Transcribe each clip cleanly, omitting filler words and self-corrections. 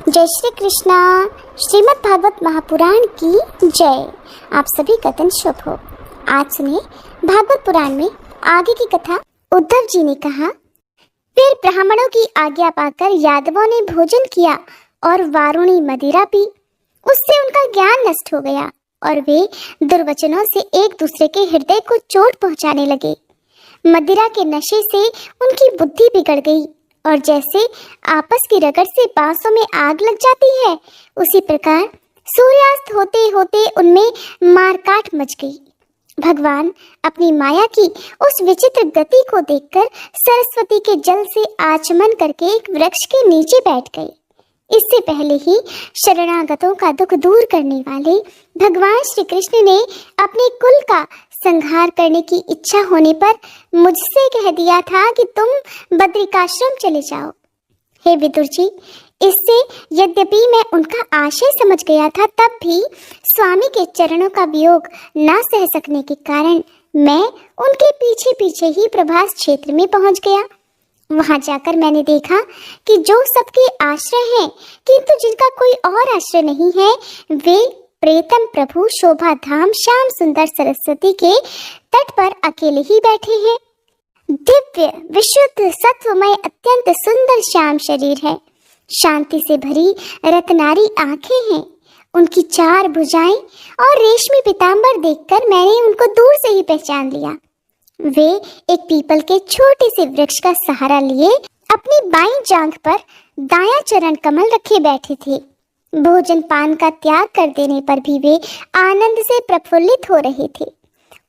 जय श्री कृष्णा। श्रीमद् भागवत महापुराण की जय। आप सभी का दिन शुभ हो। आज सुनिए भागवत पुराण में आगे की कथा। उद्धव जी ने कहा, फिर ब्राह्मणों की आज्ञा पाकर यादवों ने भोजन किया और वारुणी मदिरा पी। उससे उनका ज्ञान नष्ट हो गया और वे दुर्वचनों से एक दूसरे के हृदय को चोट पहुंचाने लगे। मदिरा के नशे से उनकी बुद्धि बिगड़ गई और जैसे आपस की रगड़ से बांसों में आग लग जाती है, उसी प्रकार सूर्यास्त होते होते उनमें मारकाट मच गई। भगवान अपनी माया की उस विचित्र गति को देखकर सरस्वती के जल से आचमन करके एक वृक्ष के नीचे बैठ गए। इससे पहले ही शरणागतों का दुख दूर करने वाले भगवान श्री कृष्ण ने अपने कुल का संहार करने की इच्छा होने पर मुझसे कह दिया था कि तुम बद्रिकाश्रम चले जाओ। हे विदुर जी, इससे यद्यपि मैं उनका आशय समझ गया था, तब भी स्वामी के चरणों का वियोग न सह सकने के कारण मैं उनके पीछे पीछे ही प्रभास क्षेत्र में पहुंच गया। वहां जाकर मैंने देखा कि जो सबके आश्रय हैं, किंतु जिनका कोई और आश्रय नहीं है, वे प्रेतम प्रभु शोभा धाम श्याम सुंदर सरस्वती के तट पर अकेले ही बैठे हैं। दिव्य विशुद्ध सत्वमय अत्यंत सुंदर श्याम शरीर है। शांति से भरी रत्नारी आंखें हैं। उनकी 4 भुजाएं और रेशमी पीतांबर देखकर मैंने उनको दूर से ही पहचान लिया। वे एक पीपल के छोटे से वृक्ष का सहारा लिए अपनी बाईं जांघ पर दायां चरण कमल रखे बैठे थे। भोजन पान का त्याग कर देने पर भी वे आनंद से प्रफुल्लित हो रहे थे।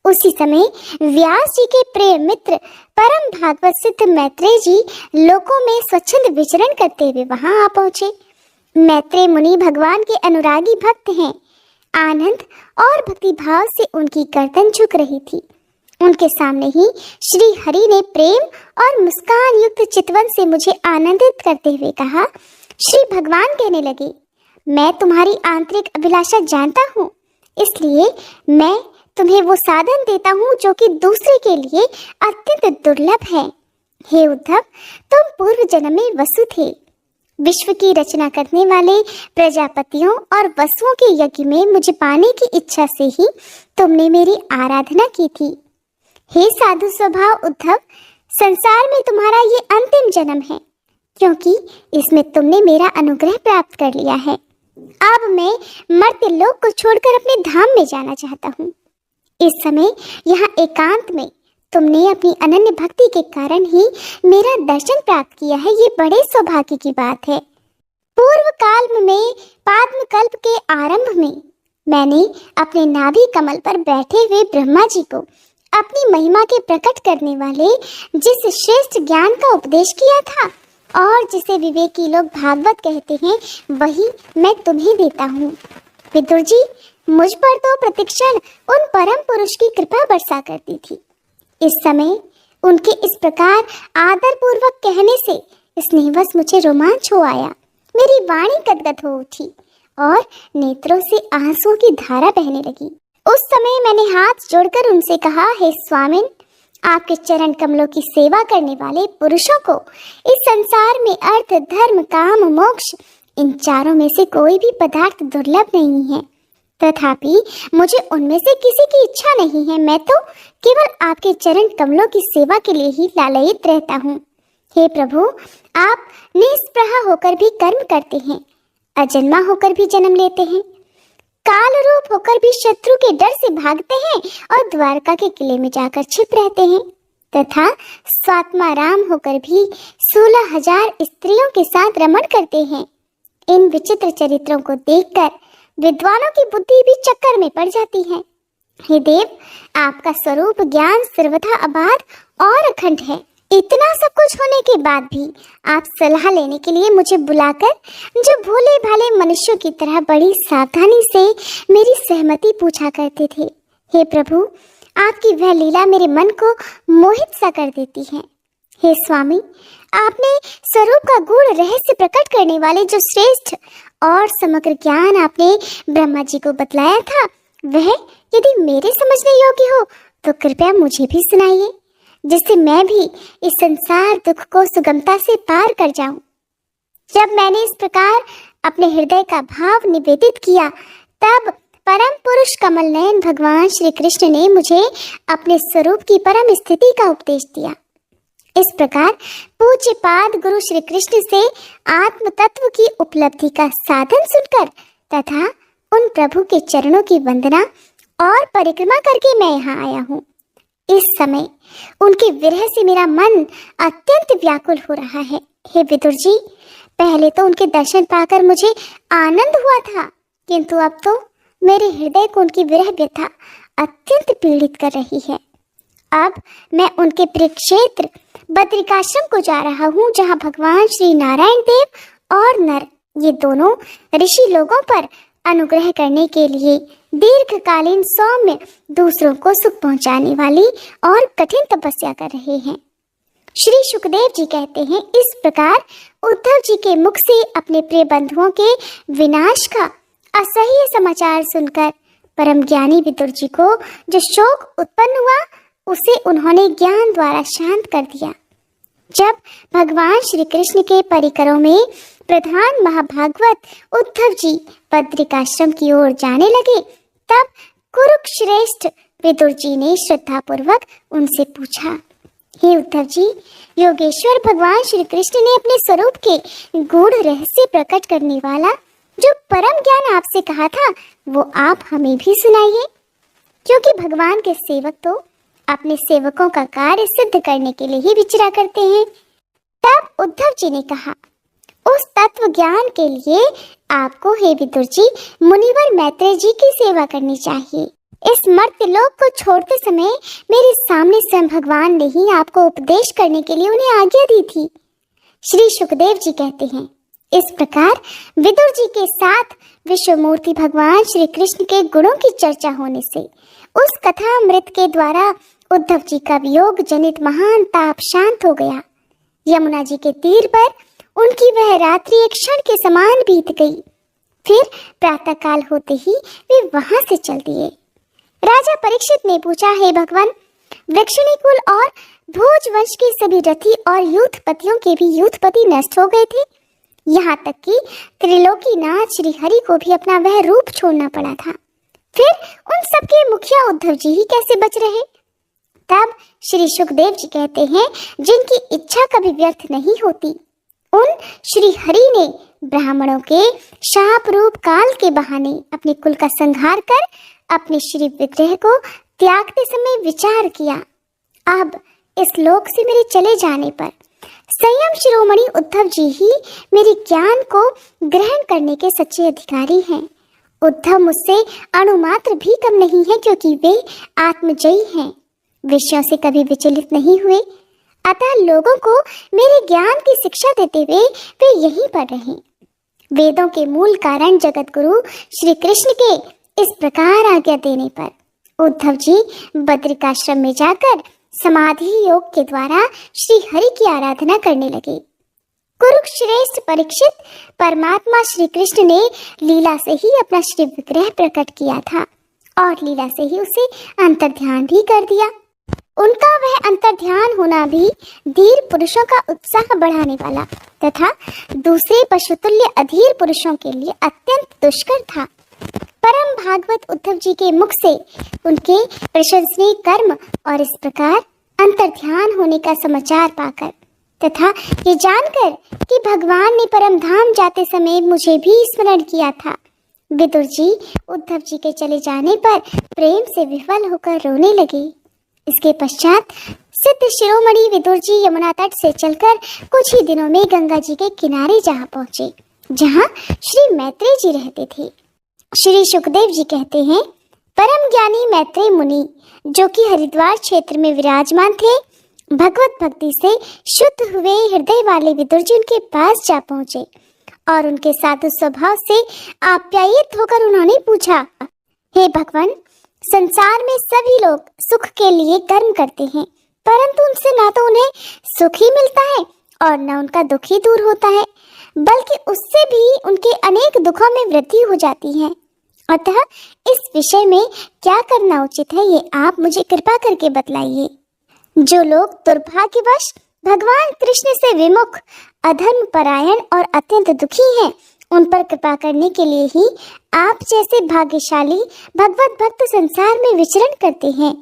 उसी समय व्यास जी के प्रेम मित्र परम भागवत सिद्ध मैत्रेय जी लोकों में स्वच्छंद विचरण करते हुए वहां आ पहुंचे। मैत्रेय मुनि भगवान के अनुरागी भक्त हैं। आनंद और भक्ति भाव से उनकी गर्दन झुक रही थी। उनके सामने ही श्री हरि ने प्रेम और मुस्कान युक्त चितवन से मुझे आनंदित करते हुए कहा। श्री भगवान कहने लगे, मैं तुम्हारी आंतरिक अभिलाषा जानता हूँ, इसलिए मैं तुम्हें वो साधन देता हूँ जो कि दूसरे के लिए अत्यंत दुर्लभ है। हे उद्धव, तुम पूर्व जन्म में वसु थे। विश्व की रचना करने वाले प्रजापतियों और वसुओं के यज्ञ में मुझे पाने की इच्छा से ही तुमने मेरी आराधना की थी। हे साधु स्वभाव उद्धव, संसार में तुम्हारा ये अंतिम जन्म है, क्योंकि इसमें तुमने मेरा अनुग्रह प्राप्त कर लिया है। अब मैं मर्त्य लोक को छोड़कर अपने धाम में जाना चाहता हूँ। इस समय यहाँ एकांत में तुमने अपनी अनन्य भक्ति के कारण ही मेरा दर्शन प्राप्त किया है। ये बड़े सौभाग्य की बात है। पूर्व काल में पाद्म कल्प के आरंभ में मैंने अपने नाभि कमल पर बैठे हुए ब्रह्मा जी को अपनी महिमा के प्रकट करने वाले जिस श्रेष्ठ ज्ञान का उपदेश किया था और जिसे विवेकी लोग भागवत कहते हैं, वही मैं तुम्हें देता हूँ। विदुर जी, मुझ पर तो प्रतिक्षण उन परम पुरुष की कृपा बरसा करती थी। इस समय उनके इस प्रकार आदर पूर्वक कहने से स्नेहवश मुझे रोमांच हो आया। मेरी वाणी गदगद हो उठी और नेत्रों से आंसुओं की धारा बहने लगी। उस समय मैंने हाथ जोड़कर उनसे कहा, हे स्वामिन, आपके चरण कमलों की सेवा करने वाले पुरुषों को इस संसार में अर्थ, धर्म, काम, मोक्ष, इन चारों में से कोई भी पदार्थ दुर्लभ नहीं है। तथापि मुझे उनमें से किसी की इच्छा नहीं है। मैं तो केवल आपके चरण कमलों की सेवा के लिए ही लालयित रहता हूँ। हे प्रभु, आप निष्प्रह होकर भी कर्म करते हैं, अजन्मा होकर भी जन्म लेते हैं, काल रूप होकर भी शत्रु के डर से भागते हैं और द्वारका के किले में जाकर छिप रहते हैं, तथा स्वात्मा राम होकर भी 16,000 स्त्रियों के साथ रमण करते हैं। इन विचित्र चरित्रों को देखकर विद्वानों की बुद्धि भी चक्कर में पड़ जाती है। हे देव, आपका स्वरूप ज्ञान सर्वथा अबाध और अखंड है। इतना सब कुछ होने के बाद भी आप सलाह लेने के लिए मुझे बुलाकर जो भोले भाले मनुष्यों की तरह बड़ी सावधानी से मेरी सहमति पूछा करते थे। हे प्रभु, आपकी वह लीला मेरे मन को मोहित सा कर देती है। हे स्वामी, आपने स्वरूप का गूढ़ रहस्य प्रकट करने वाले जो श्रेष्ठ और समग्र ज्ञान आपने ब्रह्मा जी को बतलाया था, वह यदि मेरे समझने योग्य हो तो कृपया मुझे भी सुनाइए, जिससे मैं भी इस संसार दुख को सुगमता से पार कर जाऊं। जब मैंने इस प्रकार अपने हृदय का भाव निवेदित किया, तब परम पुरुष कमल नयन भगवान श्री कृष्ण ने मुझे अपने स्वरूप की परम स्थिति का उपदेश दिया। इस प्रकार पूज्य पाद गुरु श्री कृष्ण से आत्म तत्व की उपलब्धि का साधन सुनकर तथा उन प्रभु के चरणों की वंदना और परिक्रमा करके मैं यहाँ आया हूँ। इस समय उनके विरह से मेरा मन अत्यंत व्याकुल हो रहा है। हे विदुर जी, पहले तो उनके दर्शन पाकर मुझे आनंद हुआ था, किंतु अब तो मेरे हृदय को उनकी विरह व्यथा अत्यंत पीड़ित कर रही है। अब मैं उनके प्रिय क्षेत्र बद्रिकाश्रम को जा रहा हूँ, जहाँ भगवान श्री नारायण देव और नर ये दोनों ऋषि लोगों पर अनुग्रह करने के लिए दीर्घकालीन सौम्य दूसरों को सुख पहुंचाने वाली और कठिन तपस्या कर रहे हैं। श्री सुखदेव जी कहते हैं, इस प्रकार उद्धव जी के मुख से अपने प्रिय बंधुओं के विनाश का असह्य समाचार सुनकर परम ज्ञानी विदुर जी को जो शोक उत्पन्न हुआ, उसे उन्होंने ज्ञान द्वारा शांत कर दिया। जब भगवान श्री कृष्ण के परिकरों में प्रधान महाभागवत उद्धव जी बद्रिकाश्रम की ओर जाने लगे, तब कुरुश्रेष्ठ विदुर जी ने श्रद्धापूर्वक उनसे पूछा, हे उद्धव जी, योगेश्वर भगवान श्री कृष्ण ने अपने स्वरूप के गूढ़ रहस्य प्रकट करने वाला जो परम ज्ञान आपसे कहा था, वो आप हमें भी सुनाइए, क्योंकि भगवान के सेवक तो अपने सेवकों का कार्य सिद्ध करने के लिए ही विचरा करते हैं। तब उद्धव जी ने कहा, उस तत्व ज्ञान के लिए आपको हे विदुर जी मुनिवर मैत्रेय जी की सेवा करनी चाहिए। इस मर्त्य लोक को छोड़ते समय मेरे सामने स्वयं भगवान ने ही आपको उपदेश करने के लिए उन्हें आज्ञा दी थी। श्री सुखदेव जी कहते हैं, इस प्रकार विदुर जी के साथ विश्वमूर्ति भगवान श्री कृष्ण के गुणों की चर्चा होने से उस कथा अमृत के द्वारा उद्धव जी का वियोग जनित महान ताप शांत हो गया। यमुना जी के तीर पर उनकी वह रात्रि एक क्षण के समान बीत गई। फिर प्रातः काल होते ही वे वहां से चल दिए। राजा परीक्षित ने पूछा, हे भगवान, वृक्षणी कुल और भोज वंश के सभी रथी और यूथपतियों के भी यूथपति नष्ट हो गए थे, यहाँ तक कि त्रिलोकीनाथ श्री हरि को भी अपना वह रूप छोड़ना पड़ा था। फिर उन सबके मुखिया उद्धव जी ही कैसे बच रहे? तब श्री सुखदेव जी कहते हैं, जिनकी इच्छा कभी व्यर्थ नहीं होती, उन श्री हरि ने ब्राह्मणों के शाप रूप काल के बहाने अपने कुल का संहार कर अपने श्री विग्रह को त्यागते समय विचार किया। अब इस लोक से मेरे चले जाने पर संयम शिरोमणि उद्धव जी ही मेरे ज्ञान को ग्रहण करने के सच्चे अधिकारी हैं। उद्धव मुझसे अणुमात्र भी कम नहीं है, क्योंकि वे आत्मजयी हैं, विषयों से कभी विचलित नहीं हुए। अतः लोगों को मेरे ज्ञान की शिक्षा देते हुए वे यहीं पर रहें। वेदों के मूल कारण जगत गुरु श्री कृष्ण के इस प्रकार आज्ञा देने पर उद्धव जी बद्रिकाश्रम में जाकर समाधि योग के द्वारा श्री हरि की आराधना करने लगे। कुरुश्रेष्ठ परीक्षित, परमात्मा श्री कृष्ण ने लीला से ही अपना श्री विग्रह प्रकट किया था और लीला से ही उसे अंतर्ध्यान भी कर दिया। उनका वह अंतर्ध्यान होना भी धीर पुरुषों का उत्साह बढ़ाने वाला तथा दूसरे पशुतुल्य अधीर पुरुषों के लिए अत्यंत दुष्कर था। परम भागवत उद्धव जी के मुख से उनके प्रशंसनीय कर्म और इस प्रकार अंतर्ध्यान होने का समाचार पाकर तथा ये जानकर कि भगवान ने परम धाम जाते समय मुझे भी स्मरण किया था, विदुर जी उद्धव जी के चले जाने पर प्रेम से विफल होकर रोने लगे। इसके पश्चात सिद्ध शिरोमणि विदुर जी यमुना तट से चलकर कुछ ही दिनों में गंगा जी के किनारे जा पहुंचे, जहां श्री मैत्रेय जी रहते थे। श्री सुखदेव जी कहते हैं, परम ज्ञानी मैत्रेय मुनि जो कि हरिद्वार क्षेत्र में विराजमान थे, भगवत भक्ति से शुद्ध हुए हृदय वाले विदुर जी उनके पास जा पहुंचे और उनके साधु स्वभाव से आप्यायित होकर उन्होंने पूछा, हे भगवान, संसार में सभी लोग सुख के लिए कर्म करते हैं, परंतु उनसे ना तो उन्हें सुख ही मिलता है और न उनका दुख ही दूर होता है, बल्कि उससे भी उनके अनेक दुखों में वृद्धि हो जाती है। अतः इस विषय में क्या करना उचित है, ये आप मुझे कृपा करके बतलाइए। जो लोग दुर्भाग्यवश भगवान कृष्ण से विमुख, अधर्म परायण और अत्यंत दुखी हैं, उन पर कृपा करने के लिए ही आप जैसे भाग्यशाली भगवत भक्त संसार में विचरण करते हैं।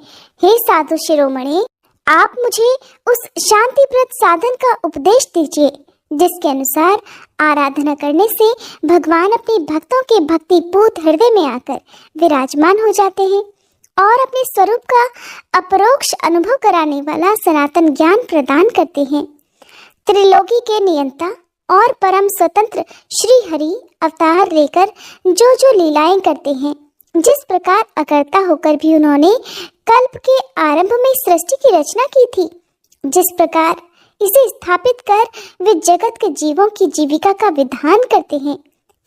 हे साधु शिरोमणि, आप मुझे उस शांतिप्रद साधन का उपदेश दीजिए जिसके अनुसार आराधना करने से भगवान अपने भक्तों के भक्तिपूत हृदय में आकर विराजमान हो जाते हैं और अपने स्वरूप का अपरोक्ष अनुभव कराने वाला सनातन ज्ञान प्रदान करते हैं। त्रिलोकी के नियंता और परम स्वतंत्र श्री हरि अवतार लेकर जो जो लीलाएं करते हैं, जिस प्रकार अकर्ता होकर भी उन्होंने कल्प के आरंभ में सृष्टि की रचना की थी, जिस प्रकार इसे स्थापित कर वे जगत के जीवों की जीविका का विधान करते हैं,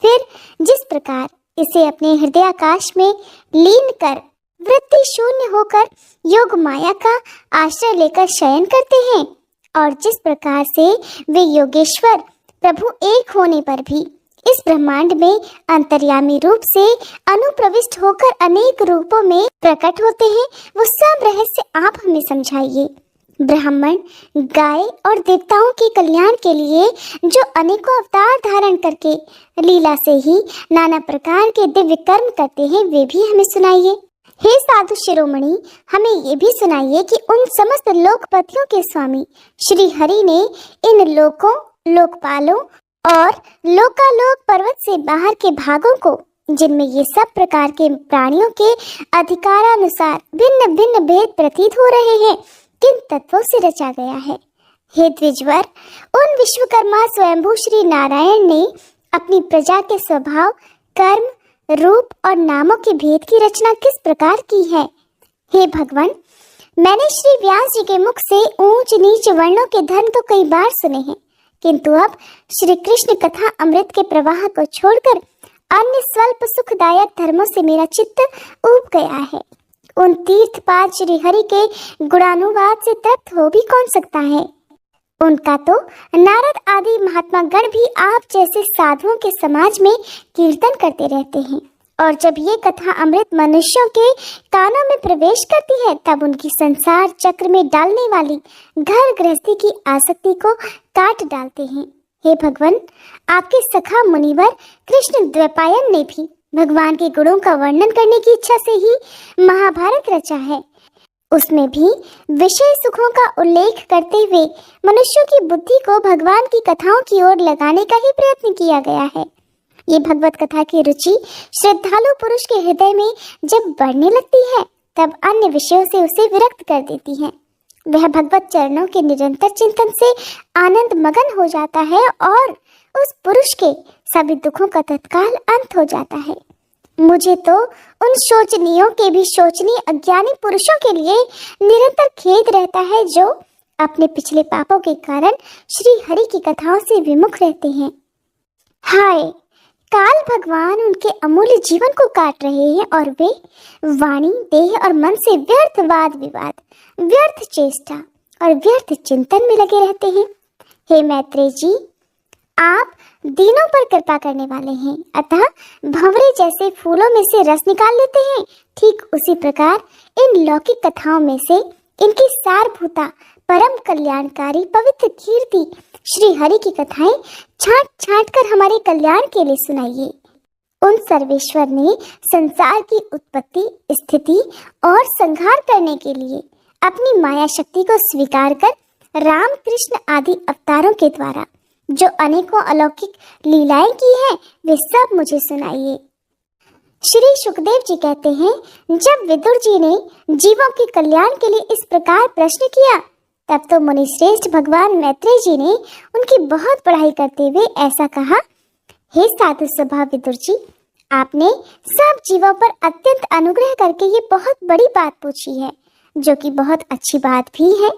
फिर जिस प्रकार इसे अपने हृदयाकाश में लीन कर वृत्ति शून्य होकर योग माया का आश्रय लेकर शयन करते हैं, और जिस प्रकार से वे योगेश्वर प्रभु एक होने पर भी इस ब्रह्मांड में अंतर्यामी रूप से अनुप्रविष्ट होकर अनेक रूपों में प्रकट होते हैं, वो सब रहस्य आप हमें समझाइए। ब्राह्मण, गाय और देवताओं के कल्याण के लिए जो अनेकों अवतार धारण करके लीला से ही नाना प्रकार के दिव्य कर्म करते हैं, वे भी हमें सुनाइए। हे साधु शिरोमणि, हमें ये भी सुनाइए कि उन समस्त लोकपतियों के स्वामी श्री हरि ने इन लोकों, लोकपालों और लोकालोक पर्वत से बाहर के भागों को, जिनमें ये सब प्रकार के प्राणियों के अधिकारानुसार भिन्न भिन्न भेद प्रतीत हो रहे हैं, किन तत्वों से रचा गया है। हे द्विजवर, उन विश्वकर्मा स्वयंभू श्री नारायण ने अपनी प्रजा के स्वभाव, कर्म, रूप और नामों के भेद की रचना किस प्रकार की है। हे भगवान, मैंने श्री व्यास जी के मुख से ऊंच नीच वर्णों के धर्म तो कई बार सुने हैं, किंतु अब श्री कृष्ण कथा अमृत के प्रवाह को छोड़कर अन्य स्वल्प सुखदायक धर्मों से मेरा चित्त ऊब गया है। उन तीर्थपाद श्री हरि के गुणानुवाद से तृप्त हो भी कौन सकता है। उनका तो नारद आदि महात्मा गण भी आप जैसे साधुओं के समाज में कीर्तन करते रहते हैं, और जब ये कथा अमृत मनुष्यों के कानों में प्रवेश करती है, तब उनकी संसार चक्र में डालने वाली घर गृहस्थी की आसक्ति को काट डालते हैं। हे भगवान, आपके सखा मुनिवर कृष्ण द्वैपायन ने भी भगवान के गुणों का वर्णन करने की इच्छा से ही महाभारत रचा है। उसमें भी विषय सुखों का उल्लेख करते हुए मनुष्यों की बुद्धि को भगवान की कथाओं की ओर लगाने का ही प्रयत्न किया गया है। ये भगवत कथा की रुचि श्रद्धालु पुरुष के हृदय में जब बढ़ने लगती है, तब अन्य विषयों से उसे विरक्त कर देती है। वह भगवत चरणों के निरंतर चिंतन से आनंद मगन हो जाता है और उस पुरुष के सभी दुखों का तत्काल अंत हो जाता है। मुझे तो उन शोचनीयों के भी शोचनीय अज्ञानी पुरुषों के लिए निरंतर खेद रहता है, जो अपने पिछले पापों के कारण श्री हरि की कथाओं से विमुख रहते हैं। हाय, काल भगवान उनके अमूल्य जीवन को काट रहे हैं और वे वाणी, देह और मन से व्यर्थ वाद विवाद, व्यर्थ चेष्टा और व्यर्थ चिंतन में लगे रहते हैं। हे मैत्रेय जी, आप दीनों पर कृपा करने वाले हैं, अतः भंवरे जैसे फूलों में से रस निकाल लेते हैं। ठीक उसी प्रकार इन लौकिक कथाओं में से इनकी सारभूता परम कल्याणकारी पवित्र कीर्ति श्री हरि की कथाएं छांट छांट कर हमारे कल्याण के लिए सुनाइए। उन सर्वेश्वर ने संसार की उत्पत्ति, स्थिति और संहार करने के लिए अपनी माया शक्ति को स्वीकार कर राम, कृष्ण आदि अवतारों के द्वारा जो अनेकों अलौकिक लीलाएं की हैं, वे सब मुझे सुनाइए। श्री सुखदेव जी कहते हैं, जब विदुर जी ने जीवों के कल्याण के लिए इस प्रकार प्रश्न किया, तब तो मुनि श्रेष्ठ भगवान मैत्रेय जी ने उनकी बहुत पढ़ाई करते हुए ऐसा कहा, हे साधु स्वभाव विदुर जी, आपने सब जीवों पर अत्यंत अनुग्रह करके ये बहुत बड़ी बात पूछी है, जो कि बहुत अच्छी बात भी है।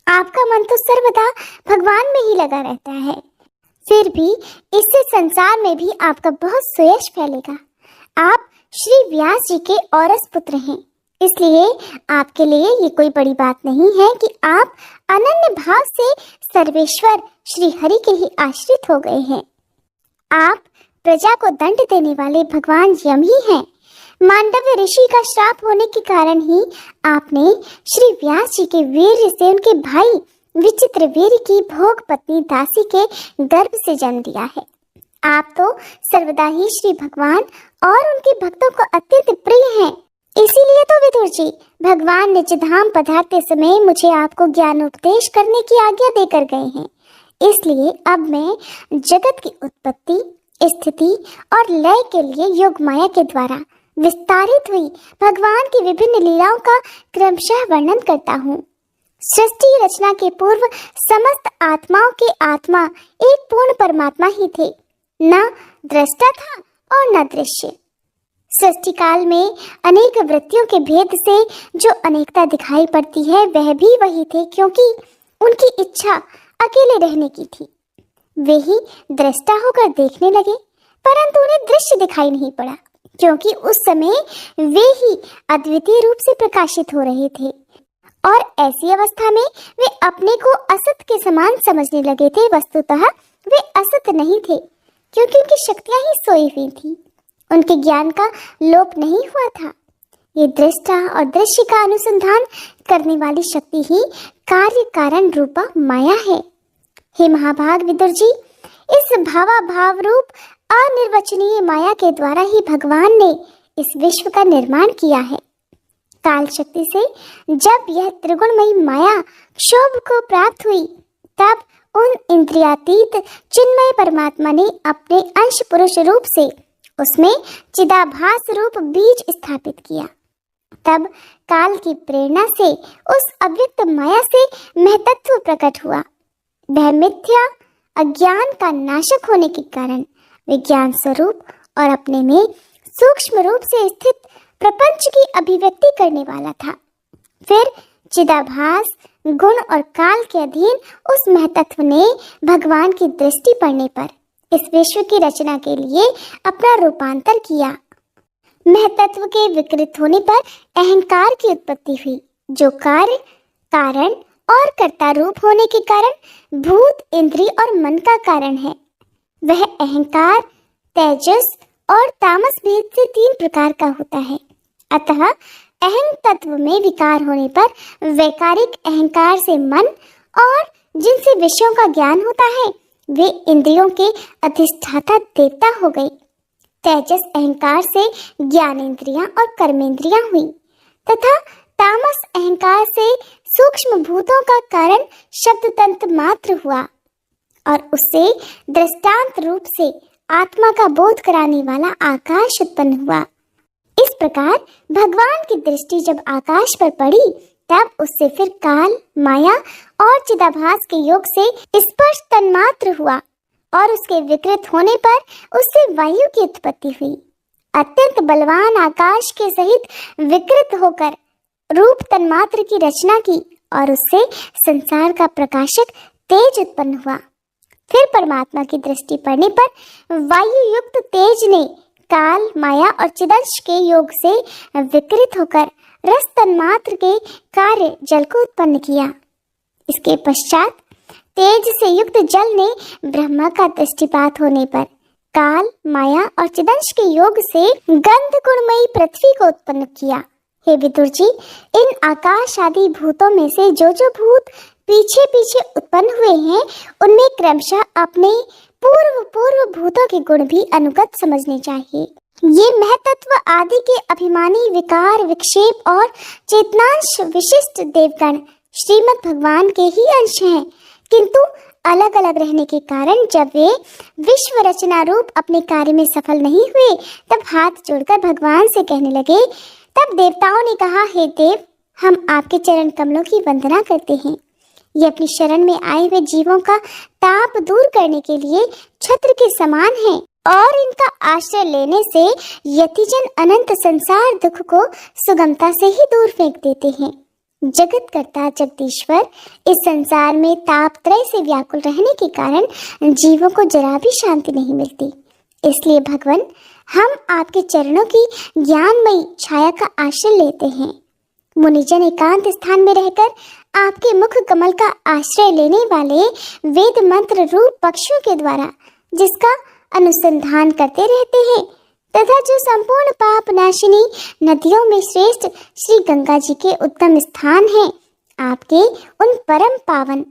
आपका मन तो सर्वदा भगवान में ही लगा रहता है, फिर भी इससे संसार में भी आपका बहुत सुयश फैलेगा। आप श्री व्यास जी के औरस पुत्र हैं, इसलिए आपके लिए ये कोई बड़ी बात नहीं है कि आप अनन्य भाव से सर्वेश्वर श्री हरि के ही आश्रित हो गए हैं। आप प्रजा को दंड देने वाले भगवान यम ही हैं। मांडव्य ऋषि का श्राप होने के कारण ही आपने श्री व्यास जी के वीर्य से उनके भाई विचित्र वीर्य की भोग पत्नी दासी के गर्भ से जन्म दिया है। आप तो सर्वदा ही श्री भगवान और उनके भक्तों को अत्यंत प्रिय हैं। इसीलिए तो विदुर जी, भगवान निजधाम पधारते समय मुझे आपको ज्ञान उपदेश करने की आज्ञा देकर गए हैं। इसलिए अब मैं जगत की उत्पत्ति, स्थिति और लय के लिए योग माया के द्वारा विस्तारित हुई भगवान की विभिन्न लीलाओं का क्रमशः वर्णन करता हूँ। सृष्टि रचना के पूर्व समस्त आत्माओं के आत्मा एक पूर्ण परमात्मा ही थे, न दृष्टा था और न दृश्य। सृष्टि काल में अनेक वृत्तियों के भेद से जो अनेकता दिखाई पड़ती है वह भी वही थे, क्योंकि उनकी इच्छा अकेले रहने की थी। वे ही दृष्टा होकर देखने लगे, परंतु उन्हें दृश्य दिखाई नहीं पड़ा, क्योंकि उस समय वे ही अद्वितीय रूप से प्रकाशित हो रहे थे। और ऐसी अवस्था में वे अपने को असत के समान समझने लगे थे। वस्तुतः वे असत नहीं थे, क्योंकि उनकी शक्तियां ही सोई हुई थी, उनके ज्ञान का लोप नहीं हुआ था। ये दृष्टा और दृश्य का अनुसंधान करने वाली शक्ति ही कार्य कारण रूपा माया है। हे महाभाग विदुर जी, इस भावाभाव रूप अनिर्वचनीय माया के द्वारा ही भगवान ने इस विश्व का निर्माण किया है। काल शक्ति से जब यह त्रिगुणमयी माया क्षोभ को प्राप्त हुई, तब उन इंद्रियातीत चिन्मय परमात्मा ने अपने अंश पुरुष रूप से उसमें चिदाभास रूप बीज स्थापित किया। तब काल की प्रेरणा से उस अव्यक्त माया से महतत्व प्रकट हुआ। वह मिथ्या अज्ञान का नाशक होने के कारण विज्ञान स्वरूप और अपने में सूक्ष्म रूप से स्थित प्रपंच की अभिव्यक्ति करने वाला था। फिर चिदाभास गुण और काल के अधीन उस महतत्व ने भगवान की दृष्टि पड़ने पर इस विश्व की रचना के लिए अपना रूपांतर किया। महतत्व के विकृत होने पर अहंकार की उत्पत्ति हुई, जो कार्य कारण और कर्ता रूप होने के कारण भूत, इंद्रिय और मन का कारण है। वह अहंकार तेजस और तामस भेद से 3 प्रकार का होता है। अतः अहं तत्व में विकार होने पर वैकारिक अहंकार से मन और जिनसे विषयों का ज्ञान होता है वे इंद्रियों के अधिष्ठाता देवता हो गए। तेजस अहंकार से ज्ञानेंद्रियां और कर्मेंद्रियां हुई तथा तामस अहंकार से सूक्ष्म भूतों का कारण शब्द तंत्र मात्र हुआ और उससे दृष्टांत रूप से आत्मा का बोध कराने वाला आकाश उत्पन्न हुआ। इस प्रकार भगवान की दृष्टि जब आकाश पर पड़ी, तब उससे फिर काल, माया और चिदाभास के योग से स्पर्श तन्मात्र हुआ और उसके विकृत होने पर उससे वायु की उत्पत्ति हुई। अत्यंत बलवान आकाश के सहित विकृत होकर रूप तन्मात्र की रचना की और उससे संसार का प्रकाशक तेज उत्पन्न हुआ। फिर परमात्मा की दृष्टि पड़ने पर वायु युक्त तेज ने काल, माया और चिदंश के योग से विकृत होकर रस तन्मात्र के कार्य जल को उत्पन्न किया। इसके पश्चात तेज से युक्त जल ने ब्रह्मा का दृष्टिपात होने पर काल, माया और चिदंश के योग से गंध गुणमयी पृथ्वी को उत्पन्न किया। हे विदुर जी, इन आकाश आदि भूतों में से जो जो भूत पीछे पीछे उत्पन्न हुए हैं, उनमें क्रमशः अपने पूर्व भूतों के गुण भी अनुगत समझने चाहिए। ये महतत्व आदि के अभिमानी विकार, विक्षेप और चेतनांश विशिष्ट देवगण श्रीमद् भगवान के ही अंश हैं, किंतु अलग अलग रहने के कारण जब वे विश्व रचना रूप अपने कार्य में सफल नहीं हुए, तब हाथ जोड़कर भगवान से कहने लगे। तब देवताओं ने कहा, हे देव, हम आपके चरण कमलों की वंदना करते हैं। ये अपनी शरण में आए हुए जीवों का ताप दूर करने के लिए छत्र के समान हैं और इनका आश्रय लेने से यतिजन अनंत संसार दुख को सुगमता से ही दूर फेंक देते हैं। जगत कर्ता जगदीश्वर इस संसार में ताप त्रय से व्याकुल रहने के कारण जीवों को जरा भी शांति नहीं मिलती। इसलिए भगवान, हम आपके चरणों की ज्ञानमयी छाया का आश्रय लेते हैं। मुनिजन एकांत स्थान में रहकर आपके मुख कमल का आश्रय लेने वाले वेद मंत्र रूप पक्षियों के द्वारा जिसका अनुसंधान करते रहते हैं तथा जो संपूर्ण पाप नाशिनी नदियों में श्रेष्ठ श्री गंगा जी के उत्तम स्थान हैं, आपके उन परम पावन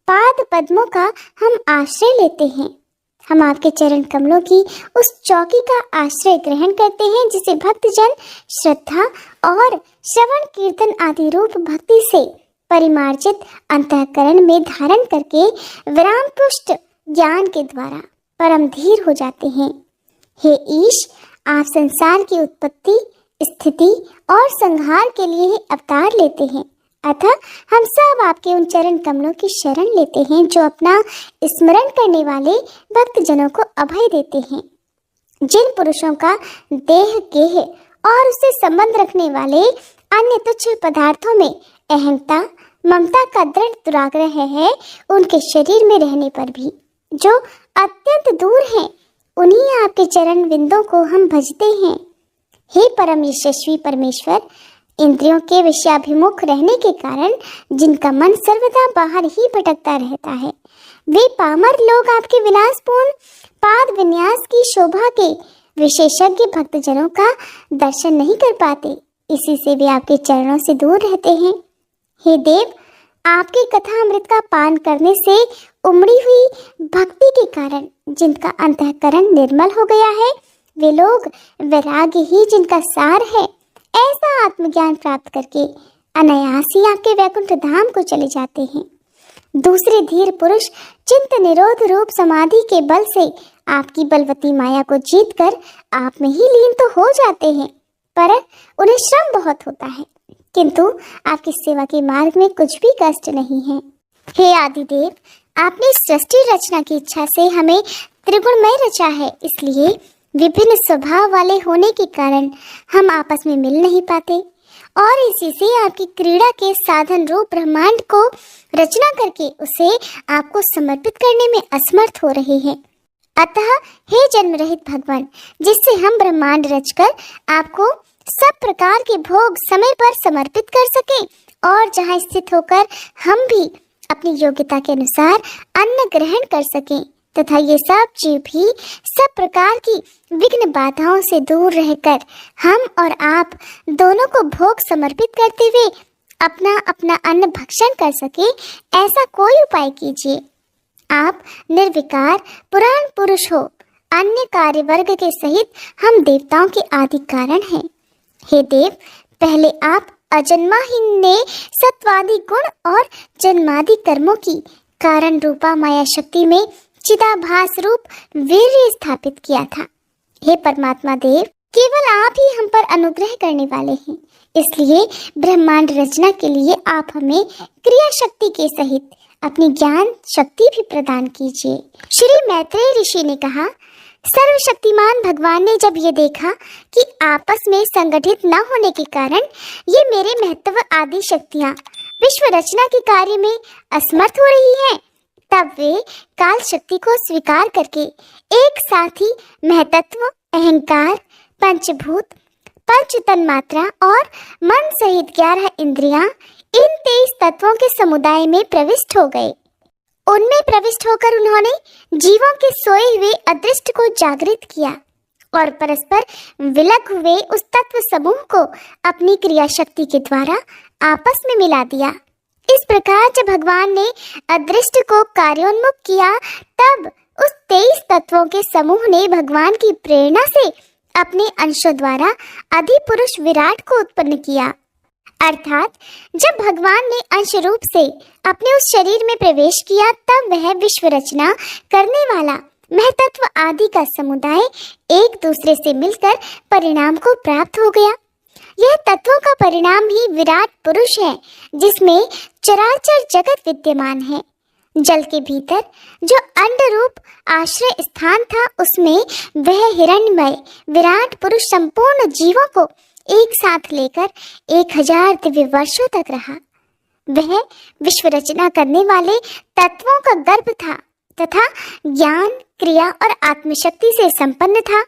पाद पद्मों का हम आश्रय लेते हैं। हम आपके चरण कमलों की उस चौकी का आश्रय ग्रहण करते हैं जिसे भक्तजन श्रद्धा और श्रवण कीर्तन आदि रूप भक्ति से परिमार्जित अंतःकरण में धारण करके विराम पुष्ट ज्ञान के द्वारा परम धीर हो जाते हैं। हे ईश, आप संसार की उत्पत्ति, स्थिति और संहार के लिए ही अवतार लेते हैं, अतः हम सब आपके उन चरण कमलों की शरण लेते हैं जो अपना स्मरण करने वाले भक्तजनों को अभय देते हैं। जिन पुरुषों का देह गेह और उससे संबंध रखने वाले अन्य तुच्छ पदार्थों में अहंता ममता का दृढ़ दुराग्रह है, उनके शरीर में रहने पर भी जो अत्यंत दूर हैं, उन्हीं आपके चरण बिंदों को हम भजते हैं। हे परम यशस्वी परमेश्वर, इंद्रियों के विषयाभिमुख रहने के कारण जिनका मन सर्वदा बाहर ही भटकता रहता है, वे पामर लोग आपके विलासपूर्ण पाद विन्यास की शोभा के विशेषज्ञ भक्तजनों का दर्शन नहीं कर पाते, इसी से वे आपके चरणों से दूर रहते हैं। हे देव, आपकी कथा अमृत का पान करने से उमड़ी हुई भक्ति के कारण जिनका अंतःकरण निर्मल हो गया है, वे लोग वैराग्य ही जिनका सार है, ऐसा आत्मज्ञान प्राप्त करके अनायास ही आपके वैकुंठ धाम को चले जाते हैं। दूसरे धीर पुरुष चिंत निरोध रूप समाधि के बल से आपकी बलवती माया को जीतकर आप में ही लीन तो हो जाते हैं, पर उन्हें श्रम बहुत होता है, किंतु आपकी सेवा के मार्ग में कुछ भी कष्ट नहीं है। हे आदिदेव, आपने सृष्टि रचना की इच्छा से हमें त्रिगुणमय रचा है, इसलिए विभिन्न स्वभाव वाले होने के कारण हम आपस में मिल नहीं पाते और इसी से आपकी क्रीड़ा के साधन रूप ब्रह्मांड को रचना करके उसे आपको समर्पित करने में असमर्थ हो रहे हैं। अतः हे जन्म रहित भगवान, जिससे हम ब्रह्मांड रचकर आपको सब प्रकार के भोग समय पर समर्पित कर सकें और जहां स्थित होकर हम भी अपनी योग्यता के अनुसार अन्न ग्रहण कर सकें तथा ये सब जीव भी सब प्रकार की विघ्न बाधाओं से दूर रहकर हम और आप दोनों को भोग समर्पित करते हुए अपना अपना अन्न भक्षण कर सके, ऐसा कोई उपाय कीजिए। आप निर्विकार पुराण पुरुष हो, अन्य कार्य वर्ग के सहित हम देवताओं के आदि कारण हैं। हे देव, पहले आप अजन्मा ही ने सत्वादि गुण और जन्मादि कर्मों की कारण रूपा माया शक्ति में चिदाभास रूप वीर्य स्थापित किया था। हे परमात्मा देव, केवल आप ही हम पर अनुग्रह करने वाले हैं, इसलिए ब्रह्मांड रचना के लिए आप हमें क्रिया शक्ति के सहित अपनी ज्ञान शक्ति भी प्रदान कीजिए। श्री मैत्रेय ऋषि ने कहा, सर्वशक्तिमान भगवान ने जब ये देखा कि आपस में संगठित न होने के कारण ये मेरे महत्व आदि शक्तियाँ विश्व रचना के कार्य में असमर्थ हो रही हैं, तब वे काल शक्ति को स्वीकार करके एक साथ ही महतत्व, अहंकार, पंचभूत, पंच तन्मात्रा और मन सहित 11 इंद्रियां इन 23 तत्वों के समुदाय में प्रविष्ट हो गए। उनमें प्रविष्ट होकर उन्होंने जीवों के सोए हुए अदृष्ट को जागृत किया और परस्पर विलग हुए उस तत्व समूह को अपनी क्रिया शक्ति के द्वारा आपस में मिला दिया। इस प्रकार जब भगवान ने अदृष्ट को कार्योन्मुख किया, तब उस 23 तत्वों के समूह ने भगवान की प्रेरणा से अपने अंशों द्वारा अधिपुरुष विराट को उत्पन्न किया। अर्थात जब भगवान ने अंश रूप से अपने उस शरीर में प्रवेश किया, तब वह विश्व रचना करने वाला महतत्व आदि का समुदाय एक दूसरे से मिलकर परिणाम को प्राप्त हो गया। यह तत्वों का परिणाम ही विराट पुरुष है, जिसमें चराचर जगत विद्यमान है। जल के भीतर जो अंड रूप आश्रय स्थान था, उसमें वह हिरण्मय विराट पुरुष संपूर्ण जीवों को एक साथ लेकर 1000 दिव्य वर्षों तक रहा। वह विश्व रचना करने वाले तत्वों का गर्भ था तथा ज्ञान, क्रिया और आत्मशक्ति से संपन्न था।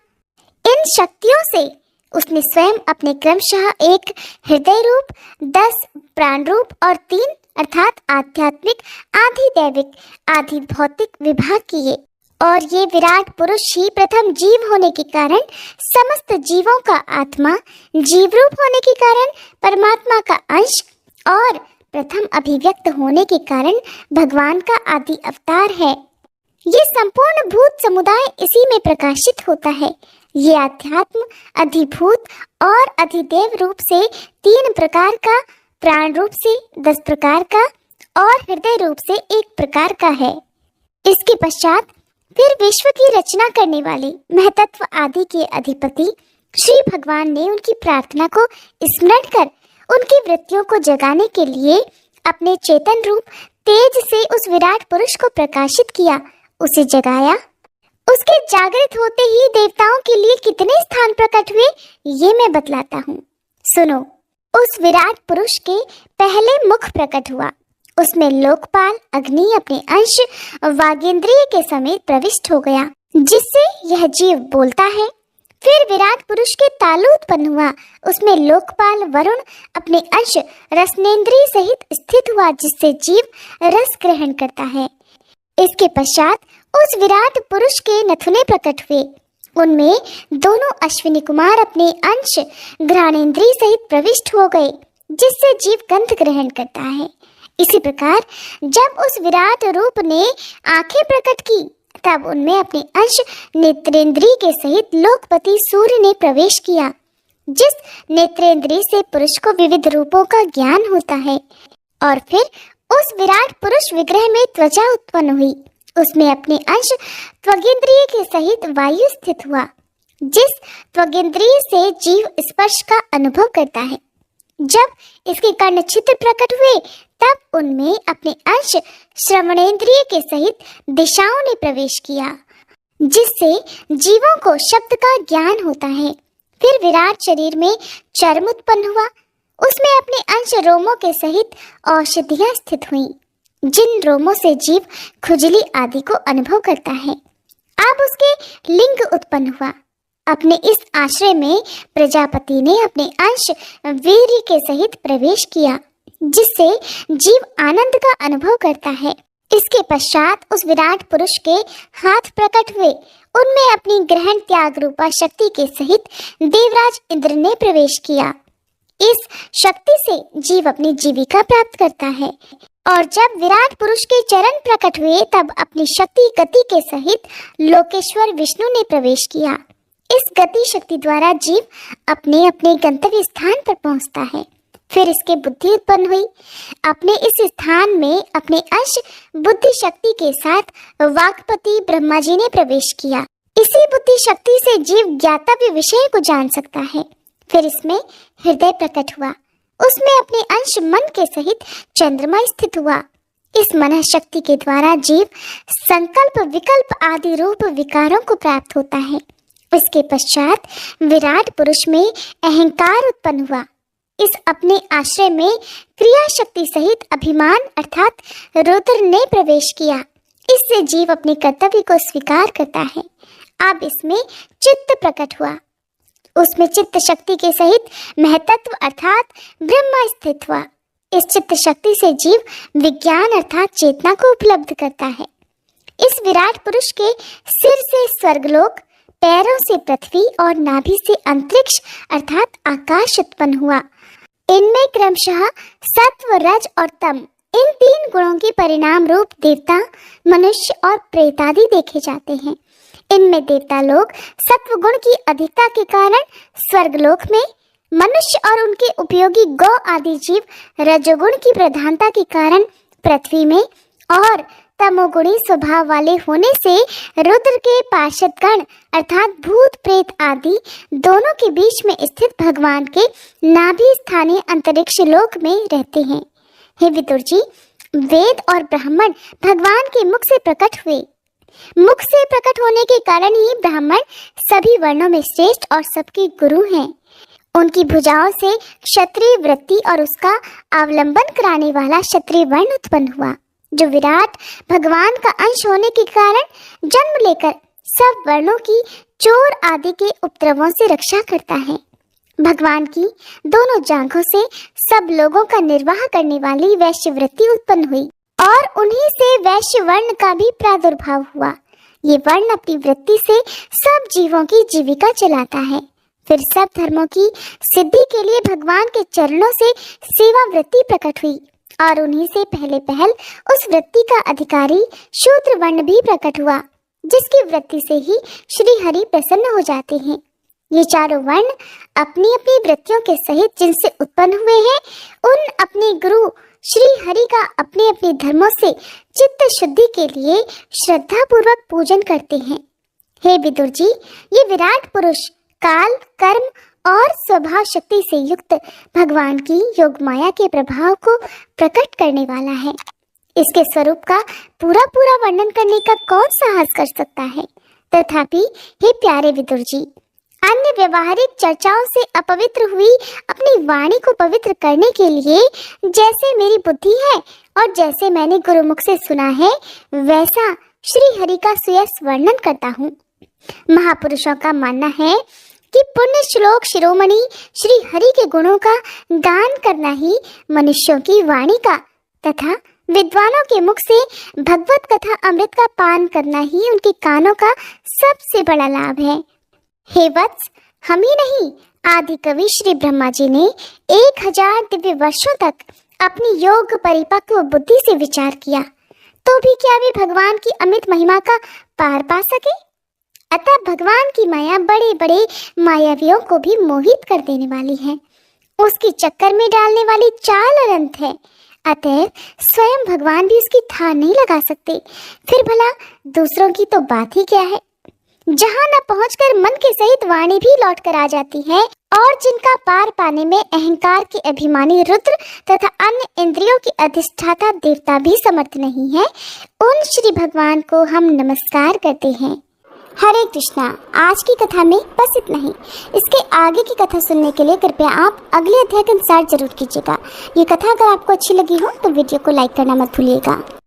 इन शक्तियों से उसने स्वयं अपने क्रमशः एक हृदय रूप, 10 प्राण रूप और 3 अर्थात आध्यात्मिक, आधि दैविक, आधि भौतिक विभाग किए और ये विराट पुरुष ही प्रथम जीव होने के कारण समस्त जीवों का आत्मा, जीव रूप होने के कारण परमात्मा का अंश और प्रथम अभिव्यक्त होने के कारण भगवान का आदि अवतार है। ये संपूर्ण भूत समुदाय इसी में प्रकाशित होता है। ये अध्यात्म, अधिभूत और अधिदेव रूप से 3 प्रकार का, प्राण रूप से 10 प्रकार का और हृदय रूप से 1 प्रकार का है। इसके पश्चात फिर विश्व की रचना करने वाले महतत्व आदि के अधिपति श्री भगवान ने उनकी प्रार्थना को स्मरण कर उनकी वृत्तियों को जगाने के लिए अपने चेतन रूप तेज से उस विराट पुरुष को प्रकाशित किया, उसे जगाया। उसके जागृत होते ही देवताओं के लिए कितने स्थान प्रकट हुए, ये मैं बतलाता हूँ। सुनो। उस विराट पुरुष के पहले मुख प्रकट हुआ, उसमें लोकपाल अग्नि अपने अंश वागेंद्रिय के समेत प्रविष्ट हो गया, जिससे यह जीव बोलता है। फिर विराट पुरुष के तालु उत्पन्न हुआ, उसमें लोकपाल वरुण अपने अंश रसनेन्द्रिय सहित स्थित हुआ, जिससे जीव रस ग्रहण करता है। इसके पश्चात उस विराट पुरुष के नथुने प्रकट हुए, उनमें दोनों अश्विनी कुमार अपने अंश घ्राणेन्द्रिय सहित प्रविष्ट हो गए, जिससे जीव गंध ग्रहण करता है। इसी प्रकार जब उस विराट रूप ने आंखें प्रकट की, तब उनमें अपने अंश नेत्रेंद्रिय के सहित लोकपति सूर्य ने प्रवेश किया, जिस नेत्रेंद्रिय से पुरुष को विविध रूपों का ज्ञान होता है। और फिर उस विराट पुरुष विग्रह में त्वचा उत्पन्न हुई, उसमें अपने अंश त्वगेंद्रिय के सहित वायु स्थित हुआ, जिस त्वगेंद्रिय से जीव स्पर्श का अनुभव करता है। जब इसके कर्ण छिद्र प्रकट हुए, तब उनमें अपने अंश श्रवणेन्द्रिय के सहित दिशाओं ने प्रवेश किया, जिससे जीवों को शब्द का ज्ञान होता है। फिर विराट शरीर में चर्म उत्पन्न हुआ, उसमें अपने अंश रोमों के सहित औषधियां स्थित हुईं, जिन रोमों से जीव खुजली आदि को अनुभव करता है। अब उसके लिंग उत्पन्न हुआ, अपने इस आश्रय में प्रजापति ने अपने अंश वीर्य के सहित प्रवेश किया, जिससे जीव आनंद का अनुभव करता है। इसके पश्चात उस विराट पुरुष के हाथ प्रकट हुए, उनमें अपनी ग्रहण त्याग रूपा शक्ति के सहित देवराज इंद्र ने प्रवेश किया। इस शक्ति से जीव अपनी जीविका प्राप्त करता है। और जब विराट पुरुष के चरण प्रकट हुए, तब अपनी शक्ति गति के सहित लोकेश्वर विष्णु ने प्रवेश किया। इस गति शक्ति द्वारा जीव अपने अपने गंतव्य स्थान पर पहुंचता है। फिर इसके बुद्धि उत्पन्न हुई, अपने इस स्थान में अपने अंश बुद्धि शक्ति के साथ वाक्पति ब्रह्मा जी ने प्रवेश किया। इसी बुद्धि शक्ति से जीव ज्ञातव्य विषय को जान सकता है। फिर इसमें हृदय प्रकट हुआ, उसमें अपने अंश मन के सहित चंद्रमा स्थित हुआ। इस मन शक्ति के द्वारा जीव संकल्प विकल्प आदि रूप विकारों को प्राप्त होता है। इसके पश्चात विराट पुरुष में अहंकार उत्पन्न हुआ, इस अपने आश्रय में क्रिया शक्ति सहित अभिमान अर्थात रुद्र ने प्रवेश किया। इससे जीव अपने कर्तव्य को स्वीकार करता है। अब इसमें चित्त प्रकट हुआ, उसमें चित्त शक्ति के सहित महतत्व अर्थात ब्रह्मा स्थित हुआ। इस चित्त शक्ति से जीव विज्ञान अर्थात चेतना को उपलब्ध करता है। इस विराट पुरुष के सिर से स्वर्गलोक, पैरों से पृथ्वी और नाभि से अंतरिक्ष अर्थात आकाश उत्पन्न हुआ। इनमें क्रमशः सत्व, रज और तम इन 3 गुणों के परिणाम रूप देवता, मनुष्य और प्रेत आदि देखे जाते हैं। इनमें देवता लोग सत्व गुण की अधिकता के कारण स्वर्गलोक में, मनुष्य और उनके उपयोगी गौ आदि जीव रजोगुण की प्रधानता के कारण पृथ्वी में, और तमोगुणी स्वभाव वाले होने से रुद्र के पार्षद गण अर्थात भूत प्रेत आदि दोनों के बीच में स्थित भगवान के नाभि स्थानीय अंतरिक्ष लोक में रहते हैं। हे विदुर जी, वेद और ब्राह्मण भगवान के मुख से प्रकट हुए। मुख से प्रकट होने के कारण ही ब्राह्मण सभी वर्णों में श्रेष्ठ और सबके गुरु हैं। उनकी भुजाओं से क्षत्रिय वृत्ति और उसका अवलंबन कराने वाला क्षत्रिय वर्ण उत्पन्न हुआ, जो विराट भगवान का अंश होने के कारण जन्म लेकर सब वर्णों की चोर आदि के उपद्रवों से रक्षा करता है। भगवान की दोनों जांघों से सब लोगों का निर्वाह करने वाली वैश्य वृत्ति उत्पन्न हुई और उन्हीं से वैश्य वर्ण का भी प्रादुर्भाव हुआ। ये वर्ण अपनी वृत्ति से सब जीवों की जीविका चलाता है। फिर सब धर्मों की सिद्धि के लिए भगवान के चरणों से सेवा वृत्ति प्रकट हुई और उन्हीं से पहले पहल उस वृत्ति का अधिकारी शूद्र वर्ण भी प्रकट हुआ, जिसकी वृत्ति से ही श्री हरि प्रसन्न हो जाते हैं। ये चारों वर्ण अपनी अपनी वृत्तियों के सहित जिनसे उत्पन्न हुए हैं, उन अपने गुरु श्री हरि का अपने अपने धर्मों से चित्त शुद्धि के लिए श्रद्धा पूर्वक पूजन करते हैं। हे विदुर जी, ये विराट पुरुष काल, कर्म और स्वभाव शक्ति से युक्त भगवान की योग माया के प्रभाव को प्रकट करने वाला है। इसके स्वरूप का पूरा पूरा वर्णन करने का कौन साहस कर सकता है। तथापि हे प्यारे विदुर जी, अन्य व्यवहारिक चर्चाओं से अपवित्र हुई अपनी वाणी को पवित्र करने के लिए जैसे मेरी बुद्धि है और जैसे मैंने गुरुमुख से सुना है, वैसा श्री हरि का सुयस वर्णन करता हूँ। महापुरुषों का मानना है कि पुण्य श्लोक शिरोमणि श्री हरि के गुणों का गान करना ही मनुष्यों की वाणी का तथा विद्वानों के मुख से भगवत कथा अमृत का पान करना ही उनके कानों का सबसे बड़ा लाभ है। हे वत्स, हम ही नहीं, आदि कवि श्री ब्रह्मा जी ने 1000 दिव्य वर्षों तक अपनी योग परिपक्व बुद्धि से विचार किया, तो भी क्या वे भगवान की अमित महिमा का पार पा सके। अतः भगवान की माया बड़े बड़े मायावियों को भी मोहित कर देने वाली है, उसके चक्कर में डालने वाली चाल अनंत है। अतः स्वयं भगवान भी उसकी था नहीं लगा सकते, फिर भला दूसरों की तो बात ही क्या है। जहाँ न पहुंचकर मन के सहित वाणी भी लौट कर आ जाती है, और जिनका पार पाने में अहंकार के अभिमानी रुद्र तथा अन्य इंद्रियों की अधिष्ठाता देवता भी समर्थ नहीं है, उन श्री भगवान को हम नमस्कार करते हैं। हरे कृष्णा। आज की कथा में बस इतना ही। इसके आगे की कथा सुनने के लिए कृपया आप अगले अध्याय का इंतजार जरूर कीजिएगा। ये कथा अगर आपको अच्छी लगी हो तो वीडियो को लाइक करना मत भूलिएगा।